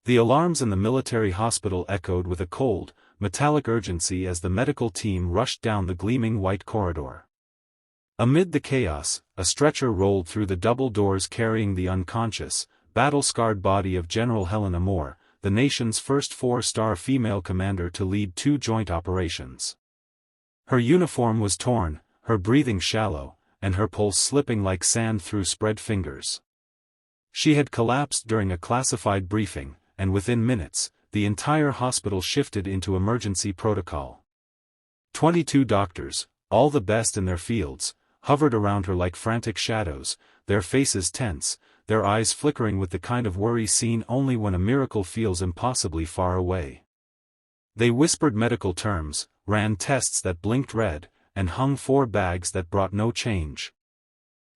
The alarms in the military hospital echoed with a cold, metallic urgency as the medical team rushed down the gleaming white corridor. Amid the chaos, a stretcher rolled through the double doors carrying the unconscious, battle-scarred body of General Helena Moore, the nation's first four-star female commander to lead 2 joint operations. Her uniform was torn, her breathing shallow, and her pulse slipping like sand through spread fingers. She had collapsed during a classified briefing, and within minutes, the entire hospital shifted into emergency protocol. 22 doctors, all the best in their fields, hovered around her like frantic shadows, their faces tense, their eyes flickering with the kind of worry seen only when a miracle feels impossibly far away. They whispered medical terms, ran tests that blinked red, and hung 4 bags that brought no change.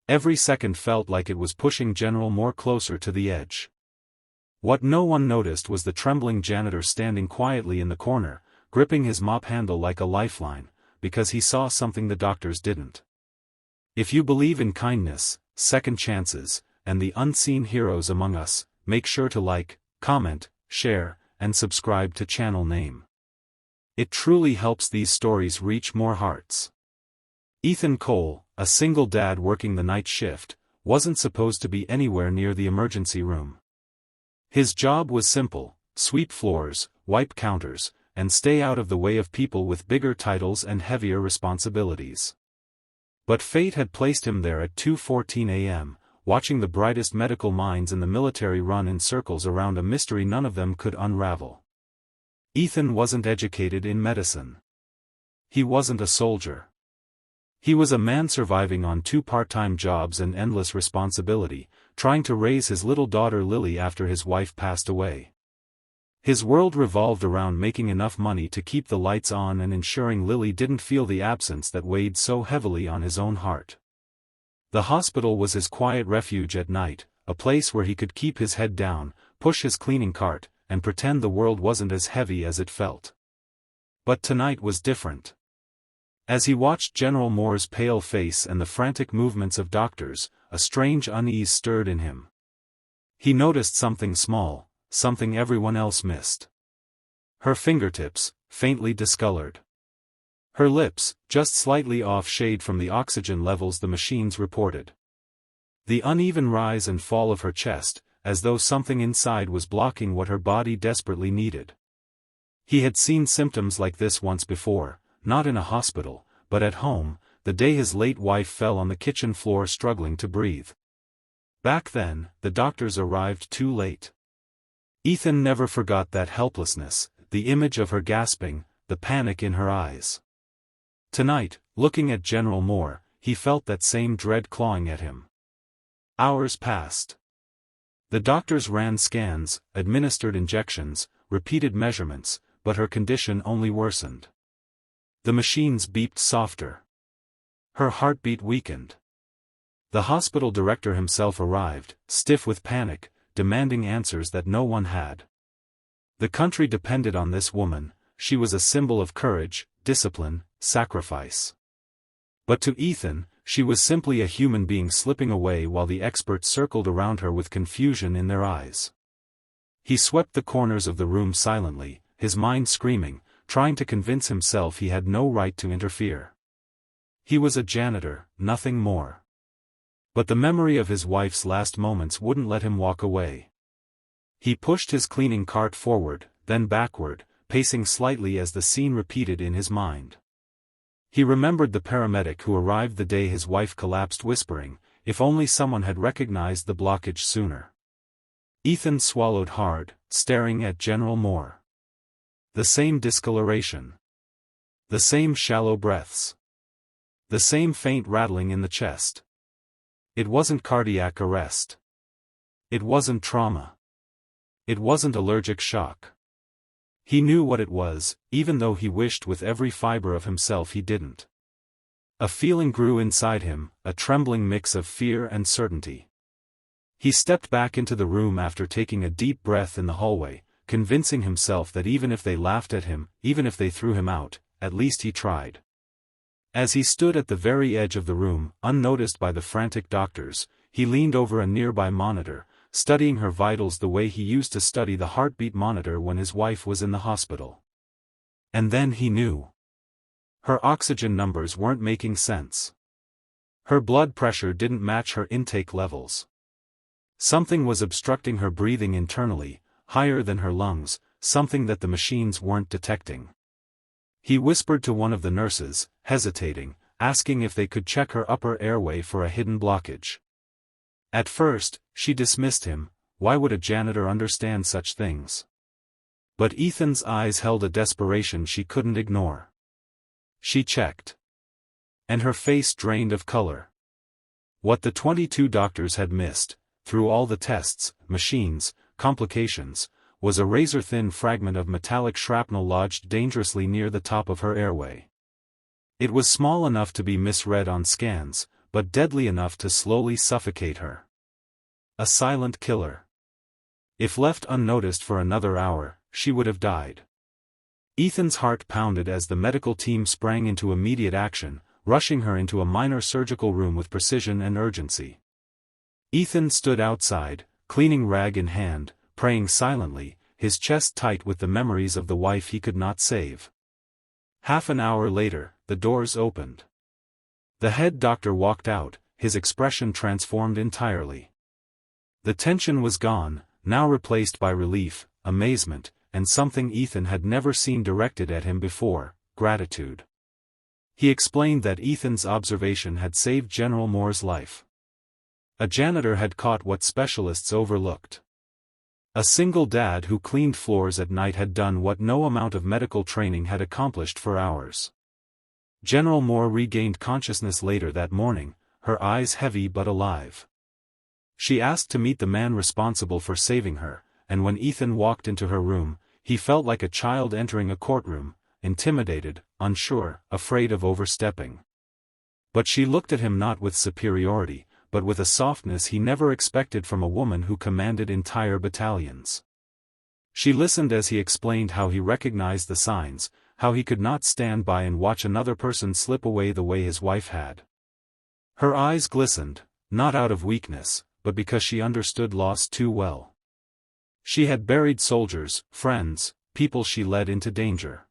Every second felt like it was pushing General Moore closer to the edge. What no one noticed was the trembling janitor standing quietly in the corner, gripping his mop handle like a lifeline, because he saw something the doctors didn't. If you believe in kindness, second chances, and the unseen heroes among us, make sure to like, comment, share, and subscribe to channel name. It truly helps these stories reach more hearts. Ethan Cole, a single dad working the night shift, wasn't supposed to be anywhere near the emergency room. His job was simple: sweep floors, wipe counters, and stay out of the way of people with bigger titles and heavier responsibilities. But fate had placed him there at 2:14 a.m., watching the brightest medical minds in the military run in circles around a mystery none of them could unravel. Ethan wasn't educated in medicine. He wasn't a soldier. He was a man surviving on 2 part-time jobs and endless responsibility, trying to raise his little daughter Lily after his wife passed away. His world revolved around making enough money to keep the lights on and ensuring Lily didn't feel the absence that weighed so heavily on his own heart. The hospital was his quiet refuge at night, a place where he could keep his head down, push his cleaning cart, and pretend the world wasn't as heavy as it felt. But tonight was different. As he watched General Moore's pale face and the frantic movements of doctors, a strange unease stirred in him. He noticed something small, something everyone else missed. Her fingertips, faintly discolored. Her lips, just slightly off shade from the oxygen levels the machines reported. The uneven rise and fall of her chest, as though something inside was blocking what her body desperately needed. He had seen symptoms like this once before, not in a hospital, but at home, the day his late wife fell on the kitchen floor struggling to breathe. Back then, the doctors arrived too late. Ethan never forgot that helplessness, the image of her gasping, the panic in her eyes. Tonight, looking at General Moore, he felt that same dread clawing at him. Hours passed. The doctors ran scans, administered injections, repeated measurements, but her condition only worsened. The machines beeped softer. Her heartbeat weakened. The hospital director himself arrived, stiff with panic, demanding answers that no one had. The country depended on this woman. She was a symbol of courage, discipline, sacrifice. But to Ethan, she was simply a human being slipping away while the experts circled around her with confusion in their eyes. He swept the corners of the room silently, his mind screaming, trying to convince himself he had no right to interfere. He was a janitor, nothing more. But the memory of his wife's last moments wouldn't let him walk away. He pushed his cleaning cart forward, then backward, pacing slightly as the scene repeated in his mind. He remembered the paramedic who arrived the day his wife collapsed, whispering, "If only someone had recognized the blockage sooner." Ethan swallowed hard, staring at General Moore. The same discoloration. The same shallow breaths. The same faint rattling in the chest. It wasn't cardiac arrest. It wasn't trauma. It wasn't allergic shock. He knew what it was, even though he wished with every fiber of himself he didn't. A feeling grew inside him, a trembling mix of fear and certainty. He stepped back into the room after taking a deep breath in the hallway, convincing himself that even if they laughed at him, even if they threw him out, at least he tried. As he stood at the very edge of the room, unnoticed by the frantic doctors, he leaned over a nearby monitor, studying her vitals the way he used to study the heartbeat monitor when his wife was in the hospital. And then he knew. Her oxygen numbers weren't making sense. Her blood pressure didn't match her intake levels. Something was obstructing her breathing internally, higher than her lungs, something that the machines weren't detecting. He whispered to one of the nurses, hesitating, asking if they could check her upper airway for a hidden blockage. At first, she dismissed him. Why would a janitor understand such things? But Ethan's eyes held a desperation she couldn't ignore. She checked. And her face drained of color. What the 22 doctors had missed, through all the tests, machines, complications, was a razor-thin fragment of metallic shrapnel lodged dangerously near the top of her airway. It was small enough to be misread on scans, but deadly enough to slowly suffocate her. A silent killer. If left unnoticed for another hour, she would have died. Ethan's heart pounded as the medical team sprang into immediate action, rushing her into a minor surgical room with precision and urgency. Ethan stood outside, cleaning rag in hand, praying silently, his chest tight with the memories of the wife he could not save. Half an hour later, the doors opened. The head doctor walked out, his expression transformed entirely. The tension was gone, now replaced by relief, amazement, and something Ethan had never seen directed at him before, gratitude. He explained that Ethan's observation had saved General Moore's life. A janitor had caught what specialists overlooked. A single dad who cleaned floors at night had done what no amount of medical training had accomplished for hours. General Moore regained consciousness later that morning, her eyes heavy but alive. She asked to meet the man responsible for saving her, and when Ethan walked into her room, he felt like a child entering a courtroom, intimidated, unsure, afraid of overstepping. But she looked at him not with superiority, but with a softness he never expected from a woman who commanded entire battalions. She listened as he explained how he recognized the signs, how he could not stand by and watch another person slip away the way his wife had. Her eyes glistened, not out of weakness, but because she understood loss too well. She had buried soldiers, friends, people she led into danger.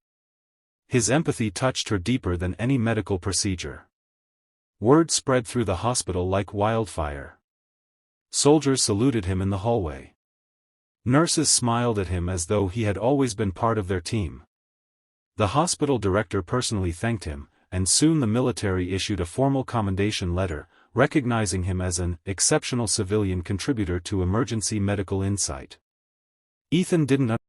His empathy touched her deeper than any medical procedure. Word spread through the hospital like wildfire. Soldiers saluted him in the hallway. Nurses smiled at him as though he had always been part of their team. The hospital director personally thanked him, and soon the military issued a formal commendation letter, recognizing him as an exceptional civilian contributor to emergency medical insight. Ethan didn't